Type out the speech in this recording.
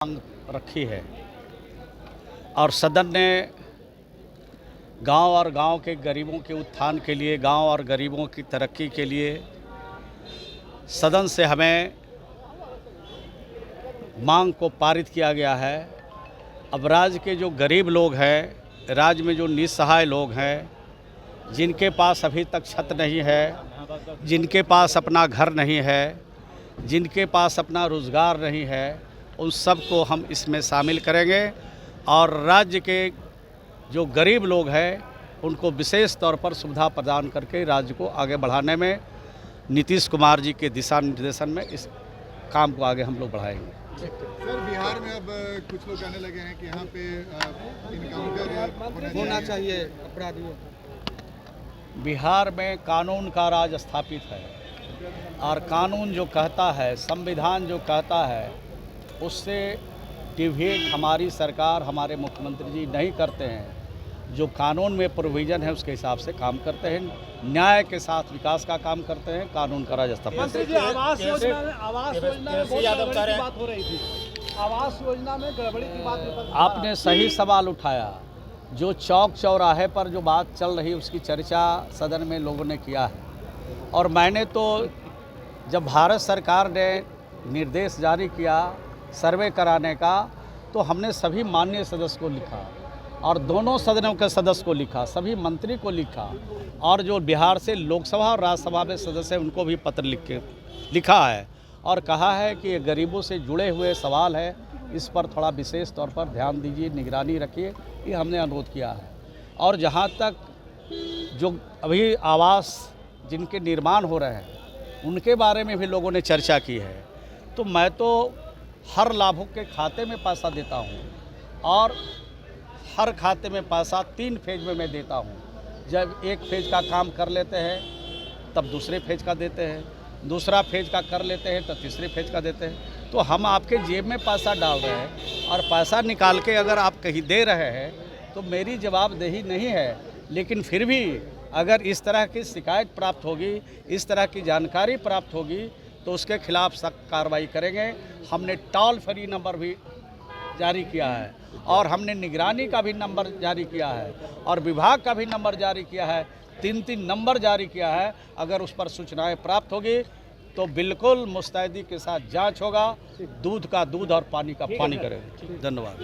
मांग रखी है और सदन ने गांव के गरीबों के उत्थान के लिए, गांव और गरीबों की तरक्की के लिए सदन से हमें मांग को पारित किया गया है। अब राज्य के जो गरीब लोग हैं, राज्य में जो निस्सहाय लोग हैं, जिनके पास अभी तक छत नहीं है, जिनके पास अपना घर नहीं है, जिनके पास अपना रोज़गार नहीं है, उन सब को हम इसमें शामिल करेंगे और राज्य के जो गरीब लोग हैं उनको विशेष तौर पर सुविधा प्रदान करके राज्य को आगे बढ़ाने में नीतीश कुमार जी के दिशा निर्देशन में इस काम को आगे हम लोग बढ़ाएंगे। सर, बिहार में अब कुछ लोग कहने लगे हैं कि यहाँ पे इनकाउंटर होना चाहिए अपराधियों। बिहार में कानून का राज स्थापित है और कानून जो कहता है, संविधान जो कहता है, उससे डिविएट हमारी सरकार, हमारे मुख्यमंत्री जी नहीं करते हैं। जो कानून में प्रोविज़न है उसके हिसाब से काम करते हैं, न्याय के साथ विकास का काम करते हैं, कानून का राज स्थापित। मंत्री जी, आवास योजना में बहुत गड़बड़ी की बात हो रही थी। आवास योजना में गड़बड़ी की बात आपने सही सवाल उठाया। जो चौक चौराहे पर जो बात चल रही उसकी चर्चा सदन में लोगों ने किया है और मैंने तो जब भारत सरकार ने निर्देश जारी किया सर्वे कराने का, तो हमने सभी माननीय सदस्य को लिखा और दोनों सदनों के सदस्य को लिखा, सभी मंत्री को लिखा और जो बिहार से लोकसभा और राज्यसभा में सदस्य हैं उनको भी पत्र लिखा है और कहा है कि ये गरीबों से जुड़े हुए सवाल है, इस पर थोड़ा विशेष तौर पर ध्यान दीजिए, निगरानी रखिए, ये हमने अनुरोध किया है। और जहाँ तक जो अभी आवास जिनके निर्माण हो रहे हैं उनके बारे में भी लोगों ने चर्चा की है, तो मैं तो हर लाभुक के खाते में पैसा देता हूँ और हर खाते में पैसा 3 फेज में मैं देता हूँ। जब एक फेज का काम कर लेते हैं तब दूसरे फेज का देते हैं, दूसरा फेज का कर लेते हैं तो तीसरे फेज का देते हैं। तो हम आपके जेब में पैसा डाल रहे हैं और पैसा निकाल के अगर आप कहीं दे रहे हैं तो मेरी जवाबदेही नहीं है, लेकिन फिर भी अगर इस तरह की शिकायत प्राप्त होगी, इस तरह की जानकारी प्राप्त होगी तो उसके खिलाफ सख्त कार्रवाई करेंगे। हमने टोल फ्री नंबर भी जारी किया है और हमने निगरानी का भी नंबर जारी किया है और विभाग का भी नंबर जारी किया है, 3 नंबर जारी किया है। अगर उस पर सूचनाएं प्राप्त होगी तो बिल्कुल मुस्तैदी के साथ जांच होगा, दूध का दूध और पानी का पानी करेंगे। धन्यवाद।